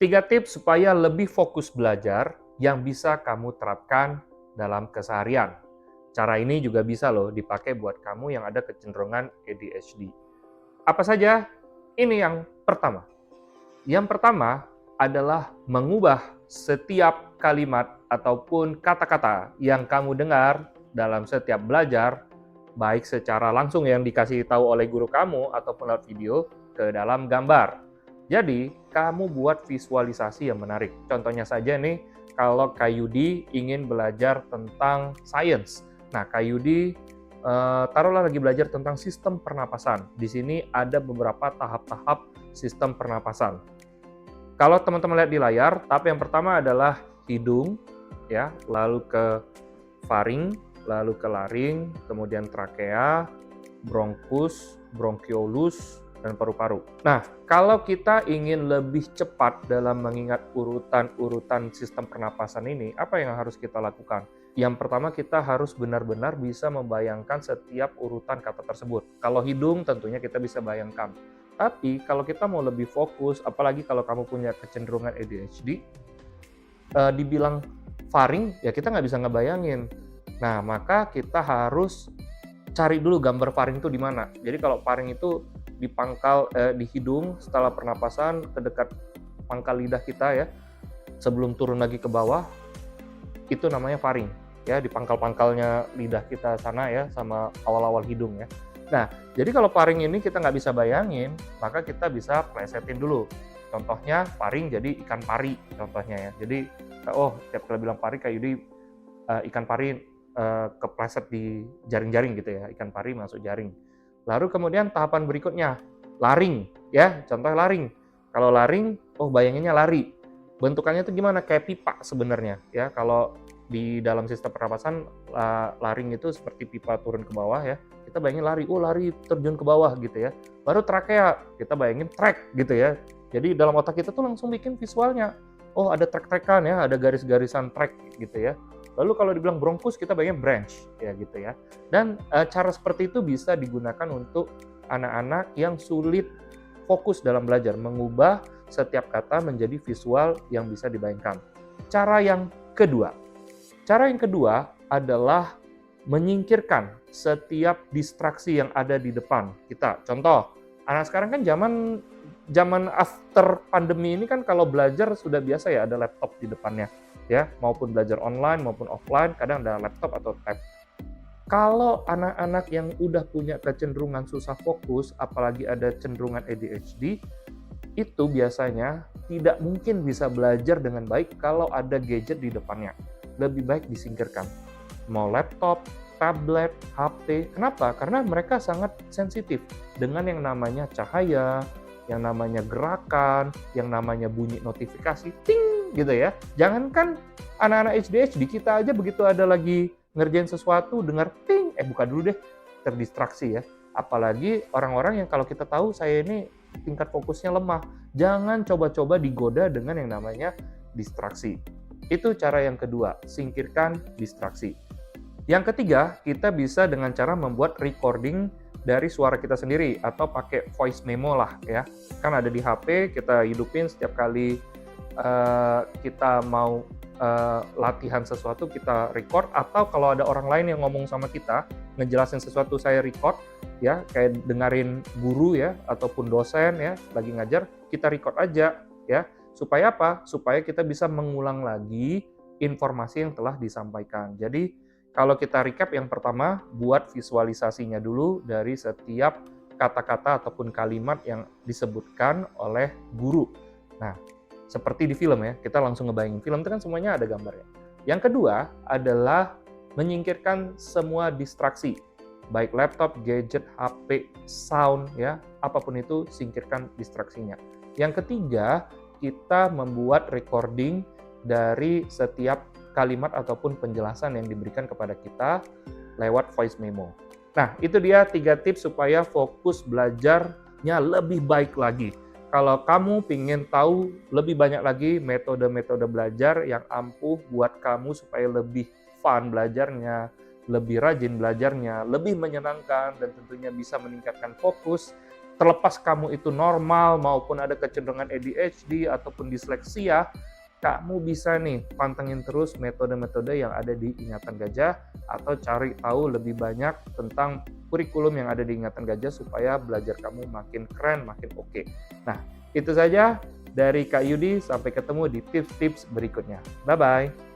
3 tips supaya lebih fokus belajar yang bisa kamu terapkan dalam keseharian. Cara ini juga bisa loh dipakai buat kamu yang ada kecenderungan ADHD. Apa saja? Ini yang pertama. Yang pertama adalah mengubah setiap kalimat ataupun kata-kata yang kamu dengar dalam setiap belajar, baik secara langsung yang dikasih tahu oleh guru kamu ataupun lewat video, ke dalam gambar. Jadi, kamu buat visualisasi yang menarik. Contohnya saja nih, kalau Kak Yudi ingin belajar tentang sains. Nah, Kak Yudi taruhlah lagi belajar tentang sistem pernapasan. Di sini ada beberapa tahap-tahap sistem pernapasan. Kalau teman-teman lihat di layar, tahap yang pertama adalah hidung, ya, lalu ke faring, lalu ke laring, kemudian trakea, bronkus, bronkiolus, dan paru-paru. Nah, kalau kita ingin lebih cepat dalam mengingat urutan-urutan sistem pernapasan ini, apa yang harus kita lakukan? Yang pertama, kita harus benar-benar bisa membayangkan setiap urutan kata tersebut. Kalau hidung, tentunya kita bisa bayangkan. Tapi, kalau kita mau lebih fokus, apalagi kalau kamu punya kecenderungan ADHD, dibilang faring, ya kita nggak bisa ngebayangin. Nah, maka kita harus cari dulu gambar faring itu di mana. Jadi kalau faring itu di di hidung setelah pernapasan ke dekat pangkal lidah kita ya, sebelum turun lagi ke bawah, itu namanya faring. Ya, di pangkal-pangkalnya lidah kita sana ya, sama awal-awal hidung ya. Nah, jadi kalau faring ini kita nggak bisa bayangin, maka kita bisa plesetin dulu. Contohnya faring jadi ikan pari contohnya ya. Jadi, tiap kali bilang pari kayak Yudi, ikan pari kepleset di jaring-jaring gitu ya, ikan pari masuk jaring. Lalu kemudian tahapan berikutnya, laring ya, contoh laring. Kalau laring, bayanginnya lari. Bentukannya itu gimana? Kayak pipa sebenarnya ya. Kalau di dalam sistem pernapasan, laring itu seperti pipa turun ke bawah ya. Kita bayangin lari, lari terjun ke bawah gitu ya. Baru trakea, kita bayangin trek gitu ya. Jadi dalam otak kita tuh langsung bikin visualnya. Ada trek-trekan ya, ada garis-garisan trek gitu ya. Lalu kalau dibilang bronkus, kita bayangin branch ya gitu ya. Dan cara seperti itu bisa digunakan untuk anak-anak yang sulit fokus dalam belajar, mengubah setiap kata menjadi visual yang bisa dibayangkan. Cara yang kedua adalah menyingkirkan setiap distraksi yang ada di depan kita. Contoh, anak sekarang kan zaman after pandemi ini kan kalau belajar sudah biasa ya ada laptop di depannya ya, maupun belajar online maupun offline kadang ada laptop atau tab. Kalau anak-anak yang udah punya kecenderungan susah fokus, apalagi ada cenderungan ADHD, itu biasanya tidak mungkin bisa belajar dengan baik kalau ada gadget di depannya. Lebih baik disingkirkan. Mau laptop, tablet, HP. Kenapa? Karena mereka sangat sensitif dengan yang namanya cahaya, yang namanya gerakan, yang namanya bunyi notifikasi, ting gitu ya. Jangankan anak-anak ADHD, kita aja begitu ada lagi ngerjain sesuatu, dengar ting, buka dulu deh, terdistraksi ya. Apalagi orang-orang yang kalau kita tahu saya ini tingkat fokusnya lemah, jangan coba-coba digoda dengan yang namanya distraksi. Itu cara yang kedua, singkirkan distraksi. Yang ketiga, kita bisa dengan cara membuat recording dari suara kita sendiri atau pakai voice memo lah ya. Kan ada di HP, kita hidupin setiap kali kita mau latihan sesuatu kita record, atau kalau ada orang lain yang ngomong sama kita, ngejelasin sesuatu saya record ya, kayak dengerin guru ya ataupun dosen ya lagi ngajar, kita record aja ya. Supaya apa? Supaya kita bisa mengulang lagi informasi yang telah disampaikan. Jadi kalau kita recap, yang pertama, buat visualisasinya dulu dari setiap kata-kata ataupun kalimat yang disebutkan oleh guru. Nah, seperti di film ya, kita langsung ngebayangin. Film itu kan semuanya ada gambarnya. Yang kedua adalah menyingkirkan semua distraksi. Baik laptop, gadget, HP, sound, ya, apapun itu, singkirkan distraksinya. Yang ketiga, kita membuat recording dari setiap kalimat ataupun penjelasan yang diberikan kepada kita lewat voice memo. Nah, itu dia 3 tips supaya fokus belajarnya lebih baik lagi. Kalau kamu ingin tahu lebih banyak lagi metode-metode belajar yang ampuh buat kamu supaya lebih fun belajarnya, lebih rajin belajarnya, lebih menyenangkan, dan tentunya bisa meningkatkan fokus, terlepas kamu itu normal maupun ada kecenderungan ADHD ataupun disleksia, kamu bisa nih pantengin terus metode-metode yang ada di Ingatan Gajah atau cari tahu lebih banyak tentang kurikulum yang ada di Ingatan Gajah supaya belajar kamu makin keren, makin oke. Nah, itu saja dari Kak Yudi. Sampai ketemu di tips-tips berikutnya. Bye-bye.